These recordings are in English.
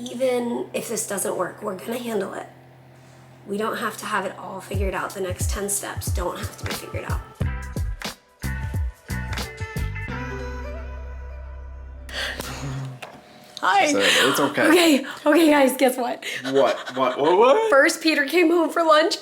even if this doesn't work, we're gonna handle it. We don't have to have it all figured out. The next 10 steps don't have to be figured out. Hi. It's okay. Okay guys, guess what? What? First, Peter came home for lunch.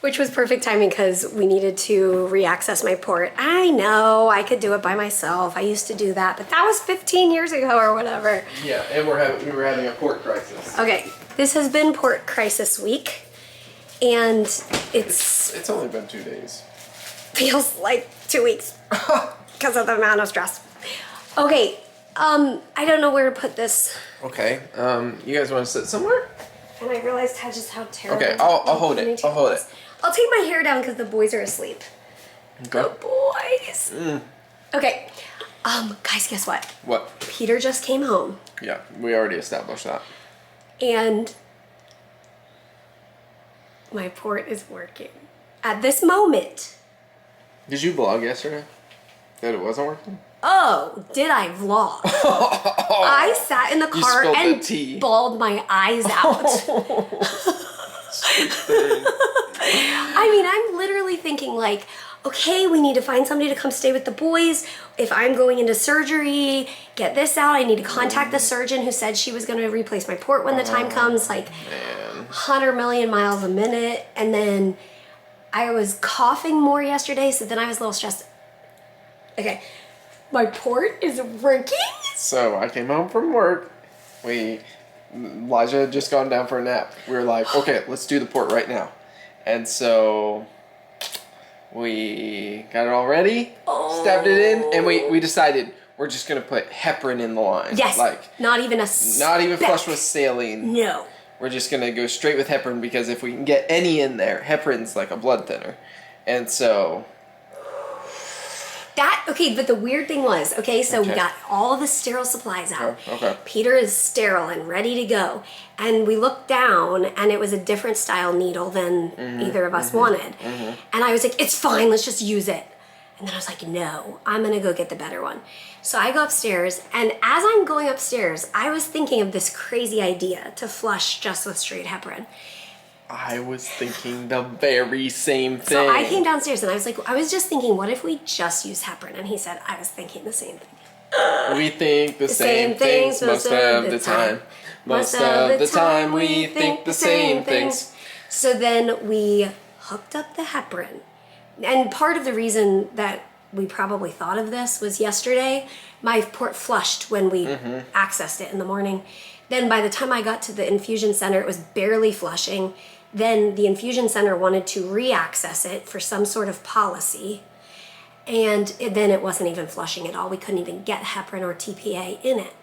Which was perfect timing because we needed to re-access my port. I know, I could do it by myself. I used to do that, but that was 15 years ago or whatever. Yeah, and we were having a port crisis. Okay, this has been port crisis week, and It's only been 2 days. Feels like 2 weeks because of the amount of stress. Okay, I don't know where to put this. Okay, you guys want to sit somewhere? And I realized just how terrible. Okay, I'll hold it. I'll hold it. I'll take my hair down because the boys are asleep. Okay. The boys. Okay, guys, guess what? What? Peter just came home. Yeah, we already established that. And my port is working. At this moment. Did you vlog yesterday? That it wasn't working? Oh, did I vlog? I sat in the car and bawled my eyes out. I mean, I'm literally thinking like, okay, we need to find somebody to come stay with the boys. If I'm going into surgery, get this out. I need to contact the surgeon who said she was going to replace my port when the time comes. Like, 100 million miles a minute. And then I was coughing more yesterday, so then I was a little stressed. Okay, my port is working. So I came home from work. Elijah had just gone down for a nap. We were like, okay, let's do the port right now. And so we got it all ready, stabbed it in, and we decided we're just gonna put heparin in the line. Yes, like not even flush with saline. No. We're just gonna go straight with heparin because if we can get any in there, heparin's like a blood thinner. And so okay, but the weird thing was, so we got all the sterile supplies out. Okay. Peter is sterile and ready to go. And we looked down and it was a different style needle than either of us wanted. And I was like, it's fine, let's just use it. And then I was like, no, I'm gonna go get the better one. So I go upstairs, and as I'm going upstairs, I was thinking of this crazy idea to flush just with straight heparin. I was thinking the very same thing. So I came downstairs and I was just thinking, what if we just use heparin? And he said, I was thinking the same thing. We think the same things most of the time. Most of the time we think the same things. So then we hooked up the heparin. And part of the reason that we probably thought of this was yesterday, my port flushed when we accessed it in the morning. Then by the time I got to the infusion center, it was barely flushing. Then the infusion center wanted to re-access it for some sort of policy. And then it wasn't even flushing at all. We couldn't even get heparin or TPA in it.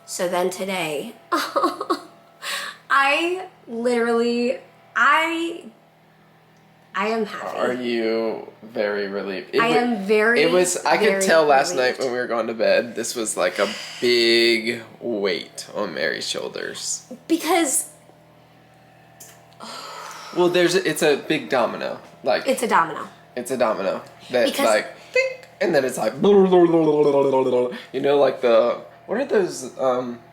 So then today, I am happy. Are you very relieved? I am very, I could tell last relieved. night when we were going to bed, this was like a big weight on Mary's shoulders. Because... Well, it's a big domino. Like It's a domino. It's a domino. That's Because... like, think, and then it's like, you know, like what are those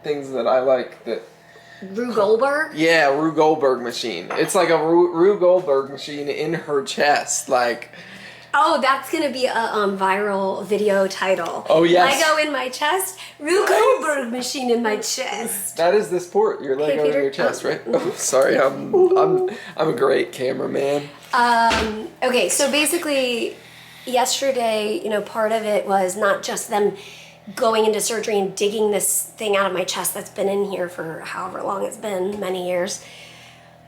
things that I like that... Rue Goldberg? Yeah, Rue Goldberg machine. It's like a Rue Goldberg machine in her chest, like... Oh, that's gonna be a viral video title. Oh yes. Lego in my chest, Rue Goldberg machine in my chest. That is the sport. Your Lego in your chest, right? Oh, sorry, I'm a great cameraman. Okay, so basically, yesterday, part of it was not just them going into surgery and digging this thing out of my chest that's been in here for however long it's been, many years,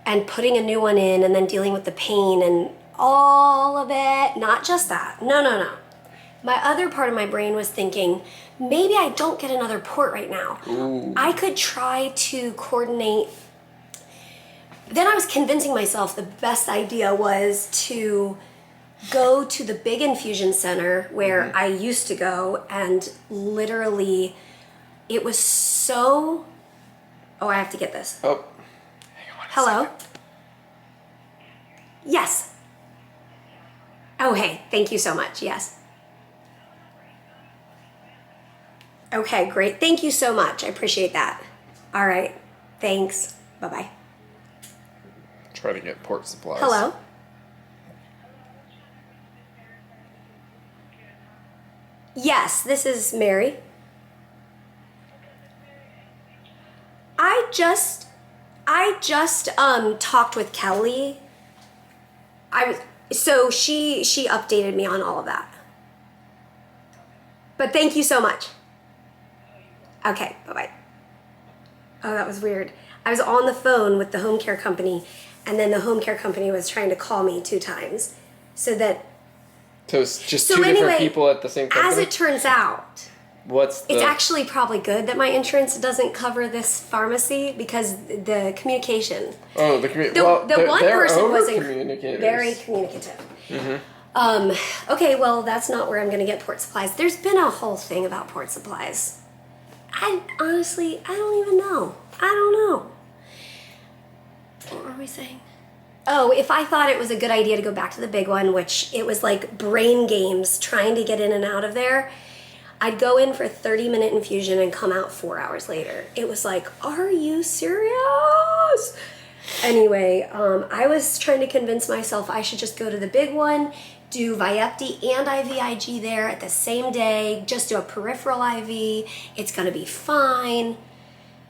and putting a new one in and then dealing with the pain and all of it. Not just that. No. My other part of my brain was thinking, maybe I don't get another port right now. Ooh. I could try to coordinate. Then I was convincing myself the best idea was to go to the big infusion center where I used to go, and literally it was so... Oh, I have to get this. Oh. Hang on. Hello? Yes. Oh, hey, thank you so much. Yes. Okay, great. Thank you so much. I appreciate that. All right. Thanks. Bye-bye. Try to get port supplies. Hello? Yes, this is Mary. I just talked with Kelly. So she updated me on all of that. But thank you so much. Okay, bye-bye. Oh, that was weird. I was on the phone with the home care company, and then the home care company was trying to call me 2 times. So it's just two different people at the same company? As it turns out, it's actually probably good that my insurance doesn't cover this pharmacy because the communication. Oh, the one person wasn't very communicative. Okay, well, that's not where I'm going to get port supplies. There's been a whole thing about port supplies. I don't even know. I don't know. What were we saying? Oh, if I thought it was a good idea to go back to the big one, which it was like brain games trying to get in and out of there, I'd go in for a 30-minute infusion and come out 4 hours later. It was like, are you serious? Anyway, I was trying to convince myself I should just go to the big one, do Vyepti and IVIG there at the same day, just do a peripheral IV. It's going to be fine.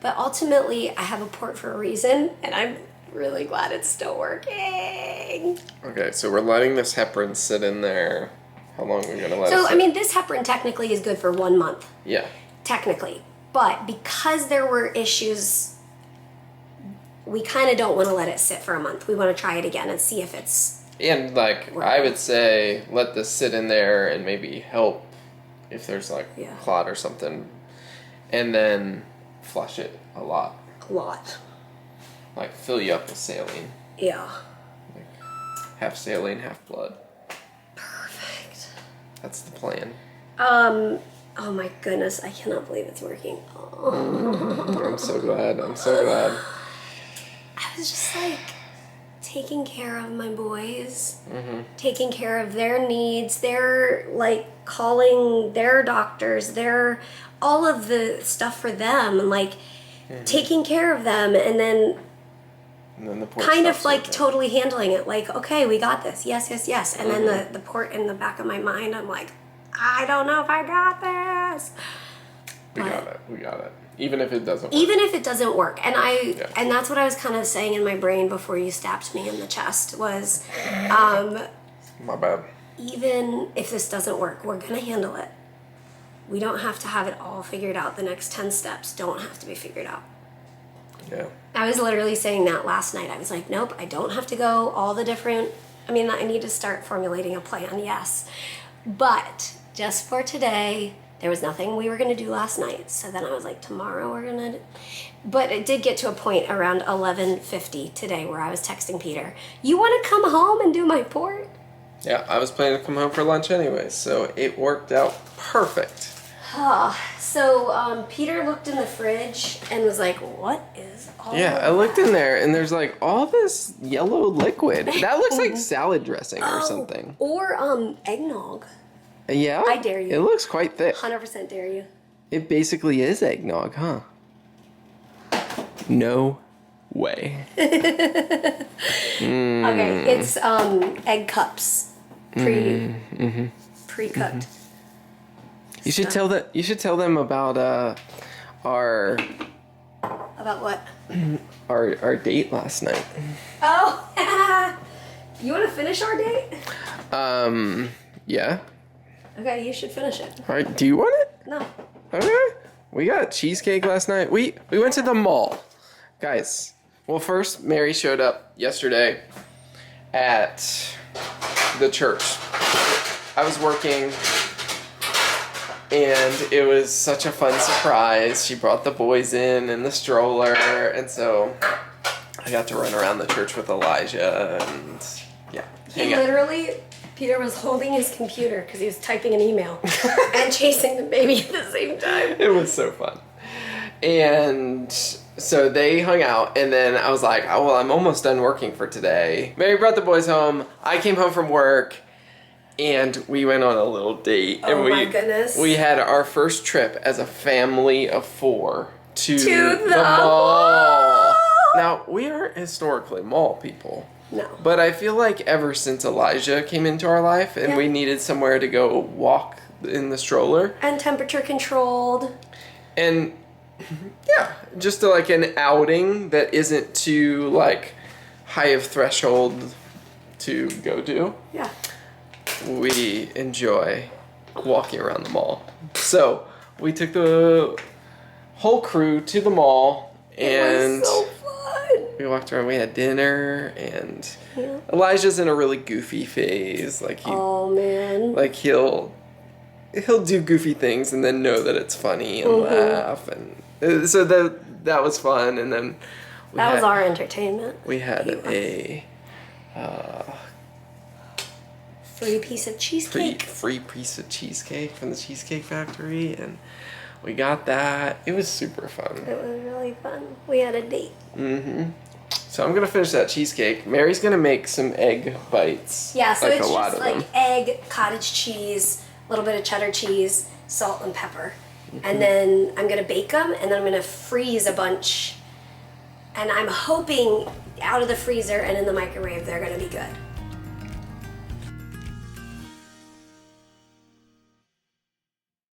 But ultimately, I have a port for a reason, and I'm really glad it's still working. Okay, so we're letting this heparin sit in there. How long are we going to let it sit? So, I mean, this heparin technically is good for 1 month. Yeah. Technically. But because there were issues, we kind of don't want to let it sit for a month. We want to try it again and see if it's... And, like, I would say let this sit in there and maybe help if there's, like, clot or something. And then flush it a lot. A lot. Like, fill you up with saline. Yeah. Like, half saline, half blood. Perfect. That's the plan. Oh my goodness, I cannot believe it's working. Oh. I'm so glad. I'm so glad. I was just like taking care of my boys, taking care of their needs. They're like calling their doctors, they're all of the stuff for them, and like taking care of them, and then the port kind of like totally handling it. Like, okay, we got this. Yes, yes, yes. And then the port in the back of my mind, I'm like, I don't know if I got this. We got it. Even if it doesn't work. Even if it doesn't work. And and that's what I was kind of saying in my brain before you stabbed me in the chest was, my bad. Even if this doesn't work, we're going to handle it. We don't have to have it all figured out. The next 10 steps don't have to be figured out. Yeah. I was literally saying that last night. I was like, nope, I don't have to go all the different... I mean, I need to start formulating a plan, yes. But just for today, there was nothing we were going to do last night. So then I was like, tomorrow we're going to... But it did get to a point around 11:50 today where I was texting Peter, you want to come home and do my port? Yeah, I was planning to come home for lunch anyway, so it worked out perfect. So Peter looked in the fridge and was like, what is all I looked in there and there's like all this yellow liquid. That looks like salad dressing or something. Or eggnog. Yeah? I dare you. It looks quite thick. 100% dare you. It basically is eggnog, huh? No way. Okay, it's egg cups. Pre-cooked. You should tell them about our About what? our date last night. Oh, you want to finish our date? Yeah. Okay, you should finish it. All right. Do you want it? No. Okay. We got cheesecake last night. We went to the mall, guys. Well, first Mary showed up yesterday at the church. I was working. And it was such a fun surprise. She brought the boys in the stroller, and so I got to run around the church with Elijah, and Peter was holding his computer because he was typing an email and chasing the baby at the same time. It was so fun. And so they hung out, and then I was like, oh, well, I'm almost done working for today. Mary brought the boys home. I came home from work. and we went on a little date. Oh and my goodness. We had our first trip as a family of 4 to the the mall. mall. Now, we aren't historically mall people. No. But I feel like ever since Elijah came into our life and Yeah. we needed somewhere to go walk in the stroller. And temperature controlled. And yeah, just like an outing that isn't too like high of threshold to go do. Yeah. We enjoy walking around the mall. So we took the whole crew to the mall and It was so fun. we walked around. We had dinner and Yeah. Elijah's in a really goofy phase. Like Oh man. like he'll do goofy things and then know that it's funny and laugh, and so that was fun. And then That was our entertainment. we had a Free piece of cheesecake. free piece of cheesecake from the Cheesecake Factory, and we got that. It was super fun. It was really fun. We had a date. So I'm gonna finish that cheesecake. Mary's gonna make some egg bites. Yeah, so like it's a lot just of like them. egg, cottage cheese, a little bit of cheddar cheese, salt and pepper. And then I'm gonna bake them, and then I'm gonna freeze a bunch. And I'm hoping out of the freezer and in the microwave they're gonna be good.